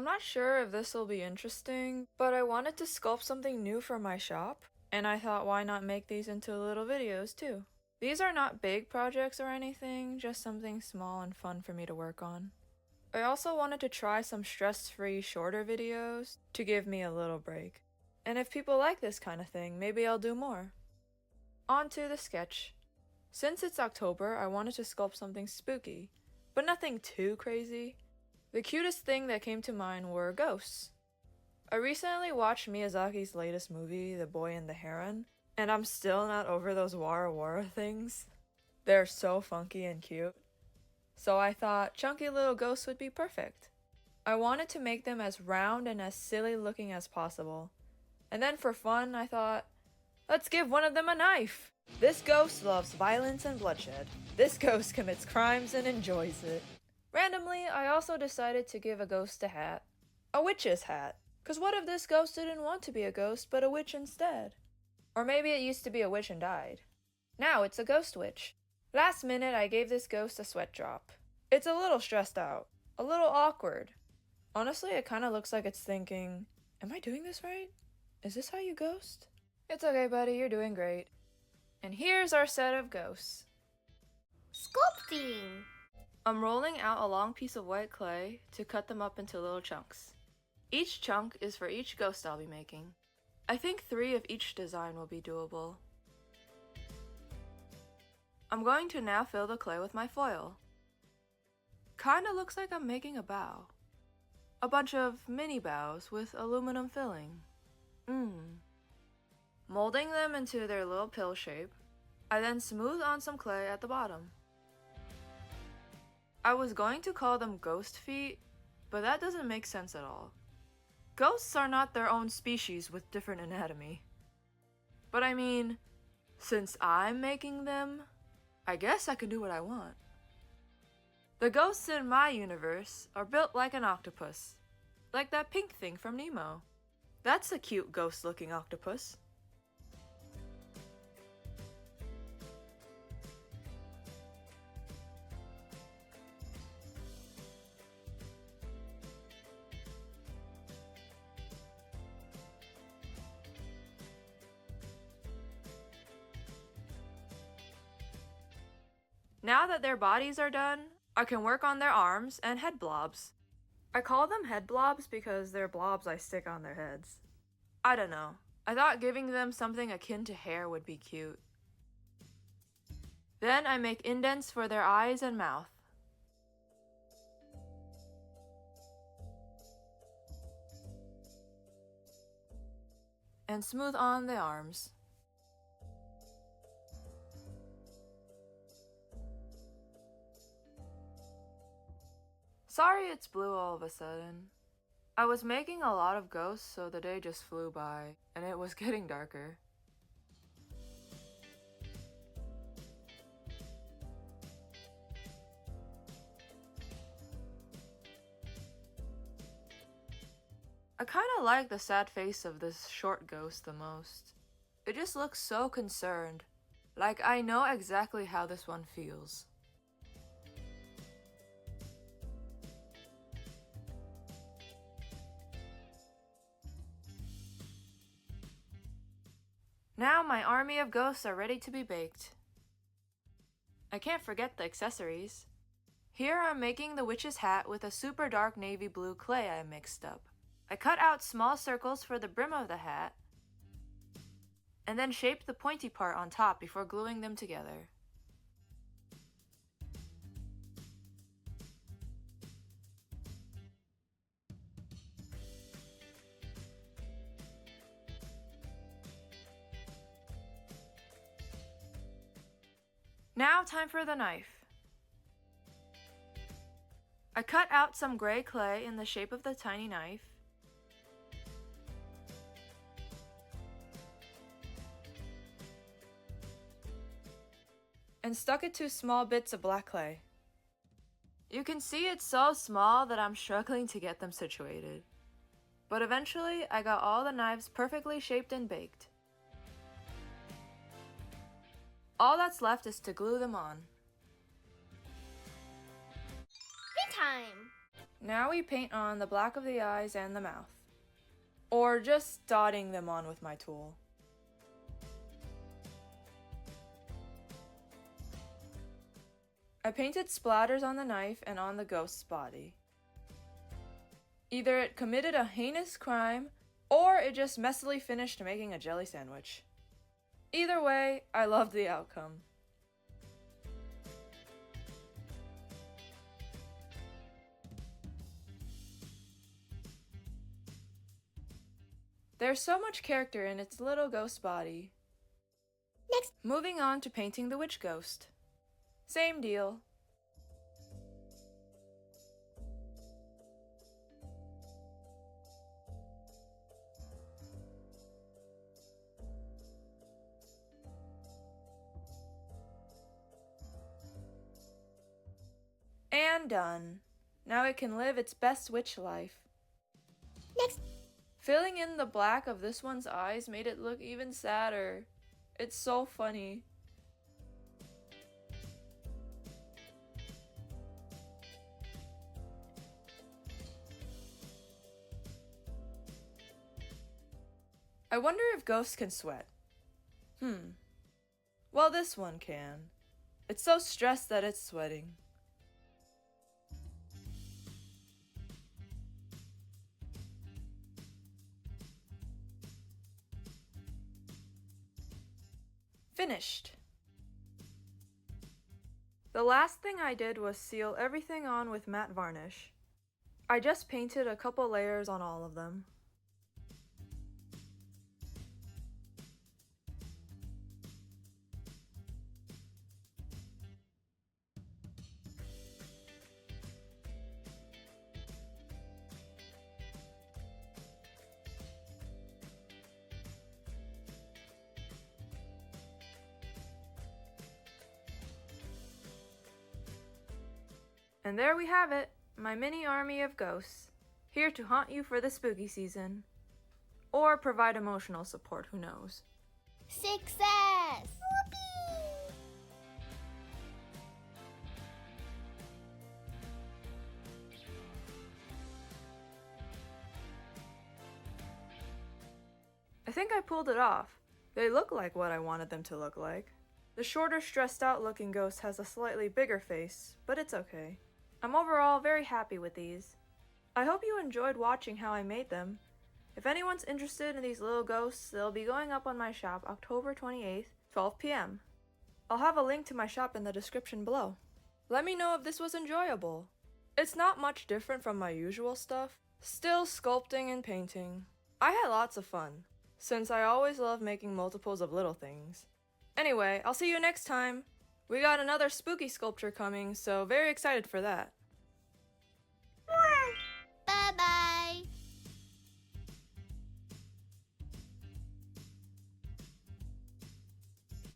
not sure if this will be interesting, but I wanted to sculpt something new for my shop, and I thought why not make these into little videos too. These are not big projects or anything, just something small and fun for me to work on. I also wanted to try some stress-free shorter videos to give me a little break. And if people like this kind of thing, maybe I'll do more. On to the sketch. Since it's October, I wanted to sculpt something spooky, but nothing too crazy. The cutest thing that came to mind were ghosts. I recently watched Miyazaki's latest movie, The Boy and the Heron, and I'm still not over those Wara Wara things. They're so funky and cute. So I thought chunky little ghosts would be perfect. I wanted to make them as round and as silly looking as possible. And then for fun, I thought, let's give one of them a knife! This ghost loves violence and bloodshed. This ghost commits crimes and enjoys it. Randomly, I also decided to give a ghost a hat. A witch's hat. Cause what if this ghost didn't want to be a ghost but a witch instead? Or maybe it used to be a witch and died. Now it's a ghost witch. Last minute, I gave this ghost a sweat drop. It's a little stressed out. A little awkward. Honestly, it kinda looks like it's thinking, am I doing this right? Is this how you ghost? It's okay, buddy, you're doing great. And here's our set of ghosts. Sculpting! I'm rolling out a long piece of white clay to cut them up into little chunks. Each chunk is for each ghost I'll be making. I think 3 of each design will be doable. I'm going to now fill the clay with my foil. Kinda looks like I'm making a bow. A bunch of mini bows with aluminum filling. Molding them into their little pill shape, I then smooth on some clay at the bottom. I was going to call them ghost feet, but that doesn't make sense at all. Ghosts are not their own species with different anatomy. But I mean, since I'm making them, I guess I can do what I want. The ghosts in my universe are built like an octopus, like that pink thing from Nemo. That's a cute ghost-looking octopus. Now that their bodies are done, I can work on their arms and head blobs. I call them head blobs because they're blobs I stick on their heads. I don't know. I thought giving them something akin to hair would be cute. Then I make indents for their eyes and mouth. And smooth on the arms. Sorry it's blue all of a sudden. I was making a lot of ghosts, so the day just flew by, and it was getting darker. I kinda like the sad face of this short ghost the most. It just looks so concerned, like I know exactly how this one feels. Now my army of ghosts are ready to be baked. I can't forget the accessories. Here I'm making the witch's hat with a super dark navy blue clay I mixed up. I cut out small circles for the brim of the hat, and then shaped the pointy part on top before gluing them together. Now time for the knife. I cut out some gray clay in the shape of the tiny knife. And stuck it to small bits of black clay. You can see it's so small that I'm struggling to get them situated. But eventually, I got all the knives perfectly shaped and baked. All that's left is to glue them on. Time! Now we paint on the black of the eyes and the mouth. Or just dotting them on with my tool. I painted splatters on the knife and on the ghost's body. Either it committed a heinous crime, or it just messily finished making a jelly sandwich. Either way, I loved the outcome. There's so much character in its little ghost body. Next, moving on to painting the witch ghost. Same deal. And done. Now it can live its best witch life. Next. Filling in the black of this one's eyes made it look even sadder. It's so funny. I wonder if ghosts can sweat. Well, this one can. It's so stressed that it's sweating. Finished! The last thing I did was seal everything on with matte varnish. I just painted a couple layers on all of them. And there we have it, my mini army of ghosts, here to haunt you for the spooky season. Or provide emotional support, who knows. Success! Whoopee! I think I pulled it off. They look like what I wanted them to look like. The shorter, stressed out looking ghost has a slightly bigger face, but it's okay. I'm overall very happy with these. I hope you enjoyed watching how I made them. If anyone's interested in these little ghosts, they'll be going up on my shop October 28th, 12 p.m. I'll have a link to my shop in the description below. Let me know if this was enjoyable. It's not much different from my usual stuff, still sculpting and painting. I had lots of fun, since I always love making multiples of little things. Anyway, I'll see you next time. We got another spooky sculpture coming, so very excited for that. Bye-bye!